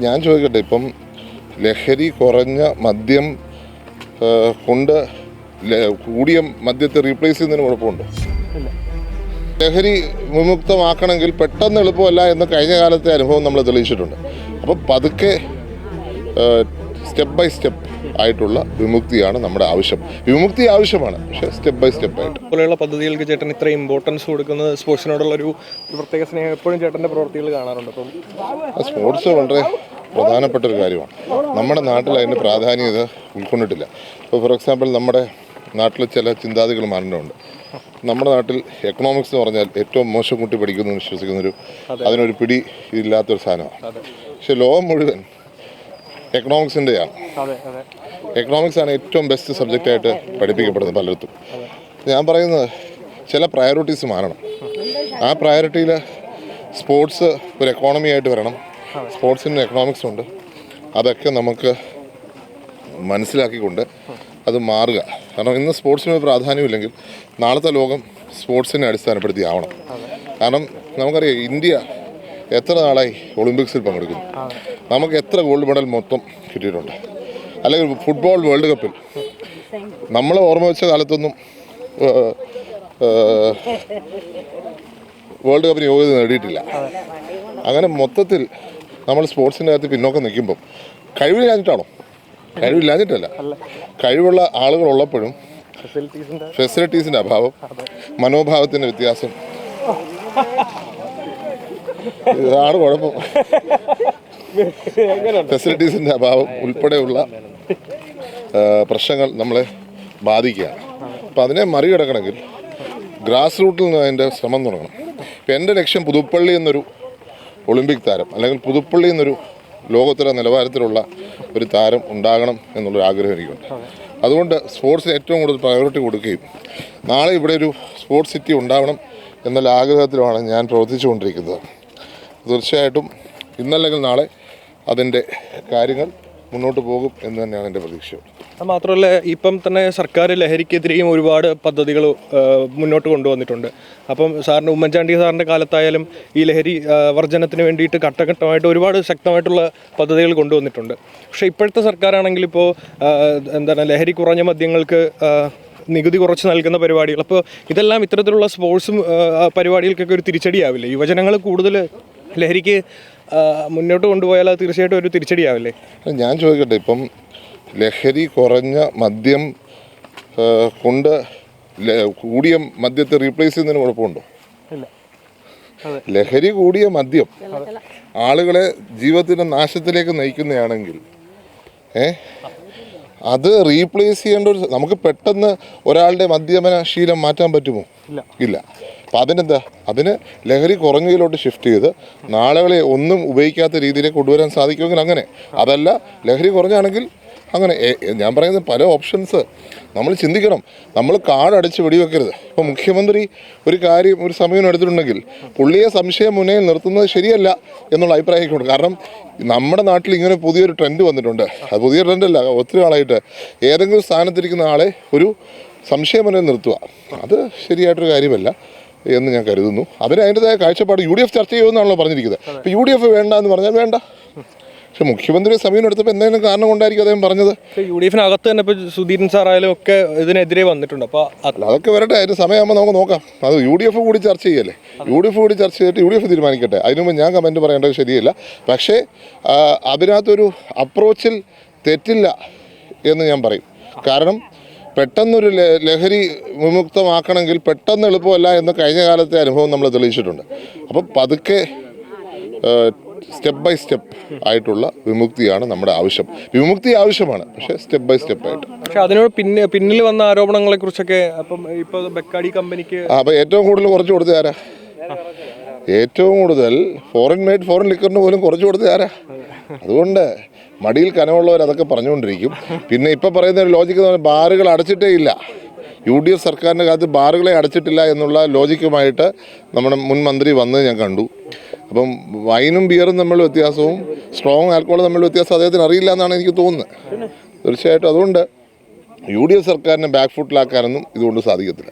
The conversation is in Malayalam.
ഞാൻ ചോദിക്കട്ടെ, ഇപ്പം ലഹരി കുറഞ്ഞ മദ്യം കൊണ്ട് കൂടിയ മദ്യത്തെ റീപ്ലേസ് ചെയ്യുന്നതിന് കുഴപ്പമുണ്ടോ? ലഹരി വിമുക്തമാക്കണമെങ്കിൽ പെട്ടെന്ന് എളുപ്പമല്ല എന്ന് കഴിഞ്ഞ കാലത്തെ അനുഭവം നമ്മൾ തെളിയിച്ചിട്ടുണ്ട്. അപ്പം പതുക്കെ സ്റ്റെപ്പ് ബൈ സ്റ്റെപ്പ് ആയിട്ടുള്ള വിമുക്തിയാണ് നമ്മുടെ ആവശ്യം. വിമുക്തി ആവശ്യമാണ്, പക്ഷേ സ്റ്റെപ്പ് ബൈ സ്റ്റെപ്പ് ആയിട്ട്. പോലെയുള്ള പദ്ധതികൾക്ക് ചേട്ടൻ ഇത്ര ഇമ്പോർട്ടൻസ് കൊടുക്കുന്നത് സ്പോർട്സിനോടുള്ള ഒരു പ്രത്യേക സ്നേഹം എപ്പോഴും ചേട്ടൻ്റെ പ്രവർത്തികൾ കാണാറുണ്ട്. അപ്പം സ്പോർട്സ് വളരെ പ്രധാനപ്പെട്ട ഒരു കാര്യമാണ്. നമ്മുടെ നാട്ടിൽ അതിൻ്റെ പ്രാധാന്യത ഉൾക്കൊണ്ടിട്ടില്ല. ഇപ്പോൾ ഫോർ എക്സാമ്പിൾ നമ്മുടെ നാട്ടിൽ ചില ചിന്താഗതികൾ മാറുന്നുണ്ട്. നമ്മുടെ നാട്ടിൽ എക്കണോമിക്സ് എന്ന് പറഞ്ഞാൽ ഏറ്റവും മോശം കുട്ടി പഠിക്കുന്നു വിശ്വസിക്കുന്നൊരു അതിനൊരു പിടി ഇല്ലാത്തൊരു സാധനമാണ്. പക്ഷെ ലോകം മുഴുവൻ എക്കണോമിക്സിൻ്റെയാണ്. എക്കണോമിക്സ് ആണ് ഏറ്റവും ബെസ്റ്റ് സബ്ജക്റ്റായിട്ട് പഠിപ്പിക്കപ്പെടുന്നത് പലയിടത്തും. ഞാൻ പറയുന്നത് ചില പ്രയോറിറ്റീസ് മാറണം. ആ പ്രയോറിറ്റിയിൽ സ്പോർട്സ് ഒരു എക്കോണമി ആയിട്ട് വരണം. സ്പോർട്സിന് എക്കണോമിക്സ് ഉണ്ട്. അതൊക്കെ നമുക്ക് മനസ്സിലാക്കിക്കൊണ്ട് അത് മാറുക. കാരണം ഇന്ന് സ്പോർട്സിന് പ്രാധാന്യമില്ലെങ്കിൽ നാളത്തെ ലോകം സ്പോർട്സിനെ അടിസ്ഥാനപ്പെടുത്തി ആവണം. കാരണം നമുക്കറിയാം, ഇന്ത്യ എത്ര നാളായി ഒളിമ്പിക്സിൽ പങ്കെടുക്കുന്നു. നമുക്ക് എത്ര ഗോൾഡ് മെഡൽ മൊത്തം കിട്ടിയിട്ടുണ്ട്. അല്ലെങ്കിൽ ഫുട്ബോൾ വേൾഡ് കപ്പിൽ നമ്മൾ ഓർമ്മ വെച്ച കാലത്തൊന്നും വേൾഡ് കപ്പിന് യോഗ്യത നേടിയിട്ടില്ല. അങ്ങനെ മൊത്തത്തിൽ നമ്മൾ സ്പോർട്സിൻ്റെ അകത്ത് പിന്നോക്കം നിൽക്കുമ്പം കഴിവില്ലാഞ്ഞിട്ടാണോ? കഴിവില്ലാഞ്ഞിട്ടല്ല, കഴിവുള്ള ആളുകളുള്ളപ്പോഴും ഫെസിലിറ്റീസിൻ്റെ അഭാവം, മനോഭാവത്തിൻ്റെ വ്യത്യാസം, ഇതാണ് കുഴപ്പം. ഫെസിലിറ്റീസിൻ്റെ അഭാവം ഉൾപ്പെടെയുള്ള പ്രശ്നങ്ങൾ നമ്മളെ ബാധിക്കുകയാണ്. അപ്പം അതിനെ മറികടക്കണമെങ്കിൽ ഗ്രാസ് റൂട്ടിൽ നിന്ന് അതിൻ്റെ ശ്രമം തുടങ്ങണം. ഇപ്പം എൻ്റെ ലക്ഷ്യം പുതുപ്പള്ളി എന്നൊരു ഒളിമ്പിക് താരം, അല്ലെങ്കിൽ പുതുപ്പള്ളി എന്നൊരു ലോകോത്തര നിലവാരത്തിലുള്ള ഒരു താരം ഉണ്ടാകണം എന്നുള്ളൊരു ആഗ്രഹം എനിക്കുണ്ട്. അതുകൊണ്ട് സ്പോർട്സിന് ഏറ്റവും കൂടുതൽ പ്രയോറിറ്റി കൊടുക്കുകയും നാളെ ഇവിടെ ഒരു സ്പോർട്സ് സിറ്റി ഉണ്ടാവണം എന്നുള്ള ആഗ്രഹത്തിലാണ് ഞാൻ പ്രവർത്തിച്ചുകൊണ്ടിരിക്കുന്നത്. തീർച്ചയായിട്ടും ഇന്നല്ലെങ്കിൽ നാളെ അതിൻ്റെ കാര്യങ്ങൾ മുന്നോട്ട് പോകും എന്ന് തന്നെയാണ് എൻ്റെ പ്രതീക്ഷ. അത് മാത്രമല്ല, ഇപ്പം തന്നെ സർക്കാർ ലഹരിക്കെതിരെയും ഒരുപാട് പദ്ധതികൾ മുന്നോട്ട് കൊണ്ടുവന്നിട്ടുണ്ട്. അപ്പം സാറിന് ഉമ്മൻചാണ്ടി സാറിൻ്റെ കാലത്തായാലും ഈ ലഹരി വർജനത്തിന് വേണ്ടിയിട്ട് ഘട്ടഘട്ടമായിട്ട് ഒരുപാട് ശക്തമായിട്ടുള്ള പദ്ധതികൾ കൊണ്ടുവന്നിട്ടുണ്ട്. പക്ഷേ ഇപ്പോഴത്തെ സർക്കാരാണെങ്കിൽ ഇപ്പോൾ ലഹരി കുറഞ്ഞ മദ്യങ്ങൾക്ക് നികുതി കുറച്ച് നൽകുന്ന പരിപാടികൾ. അപ്പോൾ ഇതെല്ലാം ഇത്തരത്തിലുള്ള സ്പോർട്സും പരിപാടികൾക്കൊക്കെ ഒരു തിരിച്ചടിയാവില്ലേ? യുവജനങ്ങൾ കൂടുതൽ ലഹരിക്ക് മുന്നോട്ട് കൊണ്ടുപോയാൽ അത് തീർച്ചയായിട്ടും ഒരു തിരിച്ചടിയാവില്ലേ? ഞാൻ ചോദിക്കട്ടെ, ഇപ്പം ലഹരി കുറഞ്ഞ മദ്യം കൊണ്ട് കൂടിയ മദ്യത്തെ റീപ്ലേസ് ചെയ്യുന്നതിന് കുഴപ്പമുണ്ടോ? ലഹരി കൂടിയ മദ്യം ആളുകളെ ജീവിതത്തിൻ്റെ നാശത്തിലേക്ക് നയിക്കുന്നതാണെങ്കിൽ അത് റീപ്ലേസ് ചെയ്യേണ്ട ഒരു, നമുക്ക് പെട്ടെന്ന് ഒരാളുടെ മദ്യപന ശീലം മാറ്റാൻ പറ്റുമോ? ഇല്ല. അപ്പം അതിനെന്താ, അതിന് ലഹരി കുറഞ്ഞതിലോട്ട് ഷിഫ്റ്റ് ചെയ്ത് നാളുകളെ ഒന്നും ഉപയോഗിക്കാത്ത രീതിയിലേക്ക് കൊണ്ടുവരാൻ സാധിക്കുമെങ്കിൽ അങ്ങനെ. അതല്ല, ലഹരി കുറഞ്ഞാണെങ്കിൽ അങ്ങനെ. ഞാൻ പറയുന്നത് പല ഓപ്ഷൻസ് നമ്മൾ ചിന്തിക്കണം. നമ്മൾ കാടടച്ച് വെടിവെക്കരുത്. ഇപ്പോൾ മുഖ്യമന്ത്രി ഒരു കാര്യം ഒരു സമയം എടുത്തിട്ടുണ്ടെങ്കിൽ പുള്ളിയെ സംശയം മുന്നേ നിർത്തുന്നത് ശരിയല്ല എന്നുള്ള അഭിപ്രായമുണ്ട്. കാരണം നമ്മുടെ നാട്ടിൽ ഇങ്ങനെ പുതിയൊരു ട്രെൻഡ് വന്നിട്ടുണ്ട്. അത് പുതിയ ട്രെൻഡല്ല, ഒത്തിരി ആളായിട്ട് ഏതെങ്കിലും സ്ഥാനത്തിരിക്കുന്ന ആളെ ഒരു സംശയം മുന്നേ നിർത്തുക, അത് ശരിയായിട്ടൊരു കാര്യമല്ല എന്ന് ഞാൻ കരുതുന്നു. അതിന് അതിൻ്റെതായ കാഴ്ചപ്പാട് UDF ചർച്ച ചെയ്യുമെന്നാണല്ലോ പറഞ്ഞിരിക്കുന്നത്. ഇപ്പോൾ UDF വേണ്ട എന്ന് പറഞ്ഞാൽ വേണ്ട. പക്ഷെ മുഖ്യമന്ത്രി സമയം എടുത്തപ്പോൾ എന്തെങ്കിലും കാരണം കൊണ്ടായിരിക്കും അദ്ദേഹം പറഞ്ഞത്. UDFിനകത്ത് തന്നെ ഇപ്പോൾ സുധീരൻ സാറായാലും ഒക്കെ ഇതിനെതിരെ വന്നിട്ടുണ്ട്. അപ്പോൾ അതൊക്കെ വരട്ടെ, അതിന് സമയമാകുമ്പോൾ നമുക്ക് നോക്കാം. അത് UDF കൂടി ചർച്ച ചെയ്യല്ലേ. UDF കൂടി ചർച്ച ചെയ്തിട്ട് UDF തീരുമാനിക്കട്ടെ. അതിനു മുമ്പ് ഞാൻ കമൻറ്റ് പറയേണ്ടത് ശരിയല്ല. പക്ഷേ അതിനകത്തൊരു അപ്രോച്ചിൽ തെറ്റില്ല എന്ന് ഞാൻ പറയും. കാരണം പെട്ടെന്നൊരു ലഹരി വിമുക്തമാക്കണമെങ്കിൽ പെട്ടെന്ന് എളുപ്പമല്ല എന്ന് കഴിഞ്ഞ കാലത്തെ അനുഭവം നമ്മൾ തെളിയിച്ചിട്ടുണ്ട്. അപ്പം പതുക്കെ സ്റ്റെപ്പ് ബൈ സ്റ്റെപ്പ് ആയിട്ടുള്ള വിമുക്തിയാണ് നമ്മുടെ ആവശ്യം. വിമുക്തി ആവശ്യമാണ്, പക്ഷേ സ്റ്റെപ്പ് ബൈ സ്റ്റെപ്പ് ആയിട്ട്. പക്ഷെ അതിനോട് പിന്നിൽ വന്ന ആരോപണങ്ങളെ കുറിച്ചൊക്കെ അപ്പം ഇപ്പോൾ ബെക്കാഡി കമ്പനിക്ക് അപ്പോൾ ഏറ്റവും കൂടുതൽ കുറച്ച് കൊടുത്ത ആരാ? ഏറ്റവും കൂടുതൽ ഫോറിൻ മെയ്ഡ് ഫോറിൻ ലിക്കറിന് പോലും കുറച്ച് കൊടുത്ത ആരാ? അതുകൊണ്ട് മടിയിൽ കനമുള്ളവർ അതൊക്കെ പറഞ്ഞുകൊണ്ടിരിക്കും. പിന്നെ ഇപ്പം പറയുന്ന ഒരു ലോജിക്ക് ബാറുകൾ അടച്ചിട്ടേ ഇല്ല. UDF സർക്കാരിൻ്റെ കാലത്ത് ബാറുകളെ അടച്ചിട്ടില്ല എന്നുള്ള ലോജിക്കുമായിട്ട് നമ്മുടെ മുൻ മന്ത്രി വന്നത് ഞാൻ കണ്ടു. അപ്പം വൈനും ബിയറും തമ്മിലുള്ള വ്യത്യാസവും സ്ട്രോങ് ആൽക്കഹോളും തമ്മിലുള്ള വ്യത്യാസം അദ്ദേഹത്തിന് അറിയില്ല എന്നാണ് എനിക്ക് തോന്നുന്നത്. തീർച്ചയായിട്ടും അതുകൊണ്ട് UDF സർക്കാരിനെ ബാക്ക് ഫുട്ടിലാക്കാനൊന്നും ഇതുകൊണ്ട് സാധിക്കത്തില്ല.